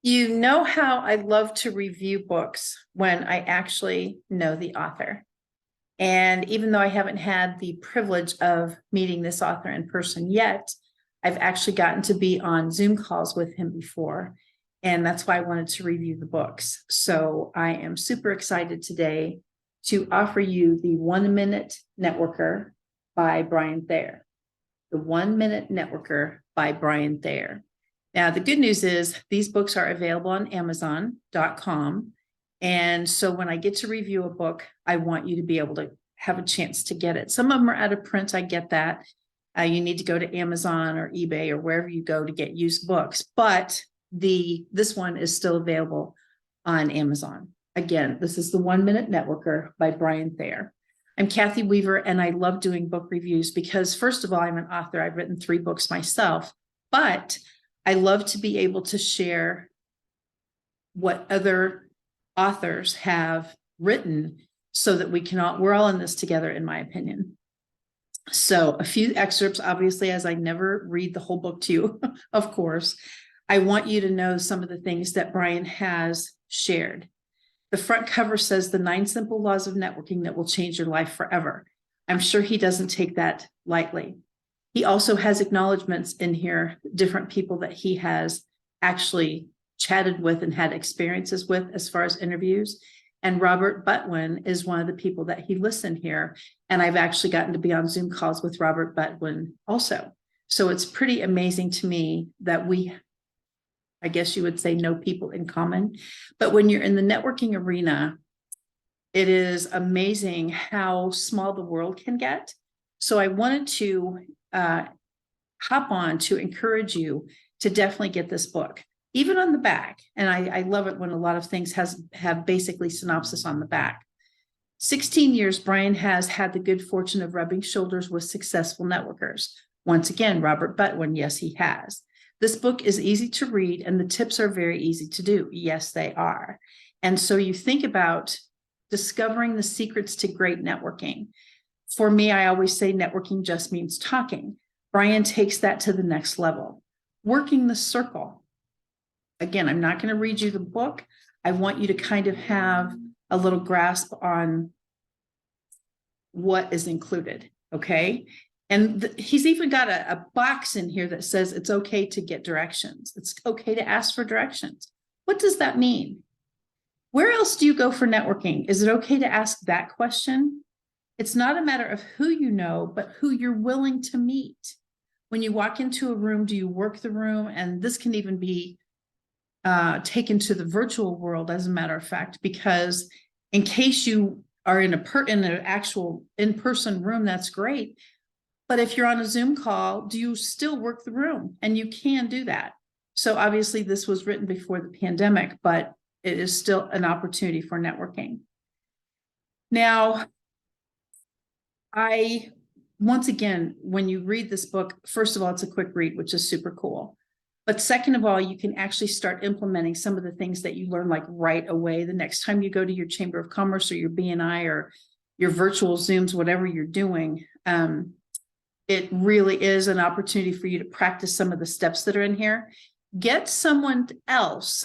You know how I love to review books when I actually know the author. And even though I haven't had the privilege of meeting this author in person yet, I've actually gotten to be on Zoom calls with him before. And that's why I wanted to review the books. So I am super excited today to offer you the 1 Minute Networker by Bryan Thayer. The 1 Minute Networker by Bryan Thayer. Now, the good news is these books are available on Amazon.com. And so when I get to review a book, I want you to be able to have a chance to get it. Some of them are out of print. I get that. You need to go to Amazon or eBay or wherever you go to get used books. But this one is still available on Amazon. Again, this is the 1 Minute Networker by Bryan Thayer. I'm Kathy Weaver, and I love doing book reviews because, first of all, I'm an author. I've written 3 books myself, but I love to be able to share what other authors have written so that we're all in this together, in my opinion. So a few excerpts, obviously, as I never read the whole book to you, of course, I want you to know some of the things that Bryan has shared. The front cover says the 9 simple laws of networking that will change your life forever. I'm sure he doesn't take that lightly. He also has acknowledgments in here, different people that he has actually chatted with and had experiences with as far as interviews. And Robert Butwin is one of the people that he listened here. And I've actually gotten to be on Zoom calls with Robert Butwin also. So it's pretty amazing to me that I guess you would say, know people in common. But when you're in the networking arena, it is amazing how small the world can get. So I wanted to hop on to encourage you to definitely get this book, even on the back. And I love it when a lot of things have basically synopsis on the back. 16 years, Bryan has had the good fortune of rubbing shoulders with successful networkers. Once again, Robert Butwin, yes, he has. This book is easy to read and the tips are very easy to do. Yes, they are. And so you think about discovering the secrets to great networking. For me, I always say networking just means talking. Bryan takes that to the next level. Working the circle. Again, I'm not going to read you the book. I want you to kind of have a little grasp on what is included, okay? And he's even got a box in here that says it's okay to get directions. It's okay to ask for directions. What does that mean? Where else do you go for networking? Is it okay to ask that question? It's not a matter of who you know, but who you're willing to meet. When you walk into a room, do you work the room? And this can even be taken to the virtual world, as a matter of fact, because in case you are in an actual in-person room, that's great. But if you're on a Zoom call, do you still work the room? And you can do that. So obviously this was written before the pandemic, but it is still an opportunity for networking. Now, once again, when you read this book, first of all, it's a quick read, which is super cool. But second of all, you can actually start implementing some of the things that you learn like right away. The next time you go to your Chamber of Commerce or your BNI or your virtual Zooms, whatever you're doing, it really is an opportunity for you to practice some of the steps that are in here. Get someone else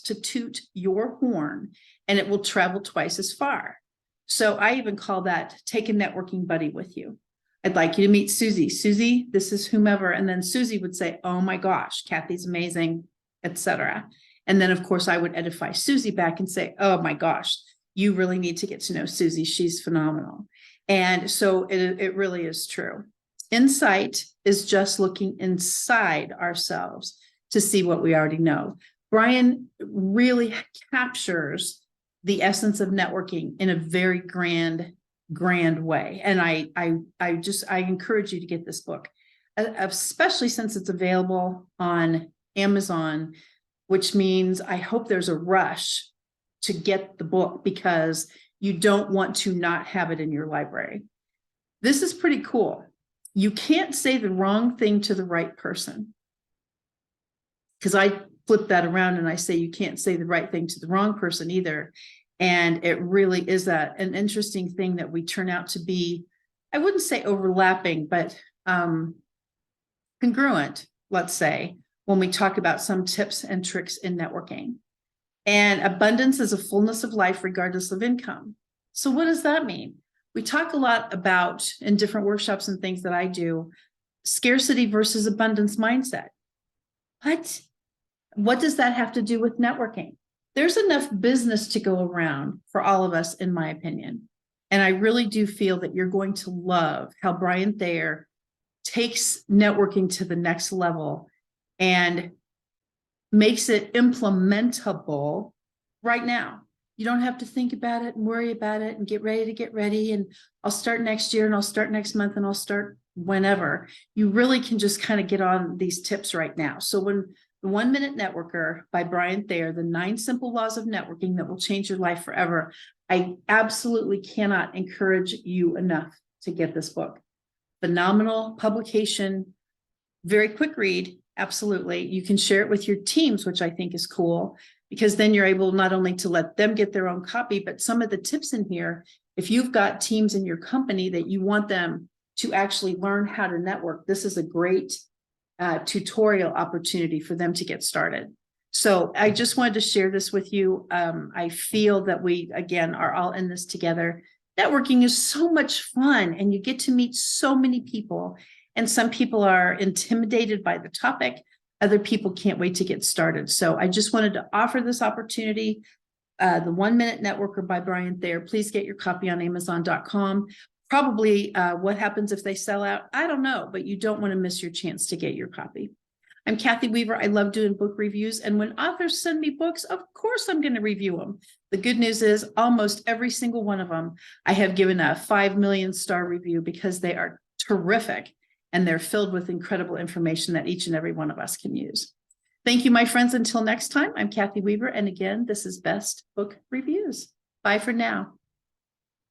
to toot your horn, and it will travel twice as far. So I even call that take a networking buddy with you. I'd like you to meet Susie. Susie, this is whomever. And then Susie would say, oh my gosh, Kathy's amazing, etc. And then, of course, I would edify Susie back and say, oh my gosh, you really need to get to know Susie. She's phenomenal. And so it really is true. Insight is just looking inside ourselves to see what we already know. Bryan really captures the essence of networking in a very grand way. And I encourage you to get this book, especially since it's available on Amazon, which means I hope there's a rush to get the book because you don't want to not have it in your library. This is pretty cool. You can't say the wrong thing to the right person. Because I flip that around and I say you can't say the right thing to the wrong person either. And it really is an interesting thing that we turn out to be, I wouldn't say overlapping, but congruent, let's say, when we talk about some tips and tricks in networking. And abundance is a fullness of life, regardless of income. So what does that mean? We talk a lot about, in different workshops and things that I do, scarcity versus abundance mindset. What does that have to do with networking? There's enough business to go around for all of us, in my opinion. And I really do feel that you're going to love how Bryan Thayer takes networking to the next level and makes it implementable right now. You don't have to think about it and worry about it and get ready. And I'll start next year and I'll start next month and I'll start whenever. You really can just kind of get on these tips right now. So when the 1 Minute Networker by Bryan Thayer, the 9 simple laws of networking that will change your life forever. I absolutely cannot encourage you enough to get this book. Phenomenal publication, very quick read. Absolutely. You can share it with your teams, which I think is cool, because then you're able not only to let them get their own copy, but some of the tips in here, if you've got teams in your company that you want them to actually learn how to network, this is a great tutorial opportunity for them to get started. So I just wanted to share this with you. I feel that we, again, are all in this together. Networking is so much fun and you get to meet so many people. And some people are intimidated by the topic. Other people can't wait to get started. So I just wanted to offer this opportunity. The 1 Minute Networker by Bryan Thayer. Please get your copy on Amazon.com. Probably what happens if they sell out? I don't know, but you don't want to miss your chance to get your copy. I'm Kathy Weaver. I love doing book reviews. And when authors send me books, of course, I'm going to review them. The good news is almost every single one of them, I have given a 5 million star review because they are terrific and they're filled with incredible information that each and every one of us can use. Thank you, my friends. Until next time, I'm Kathy Weaver. And again, this is Best Book Reviews. Bye for now.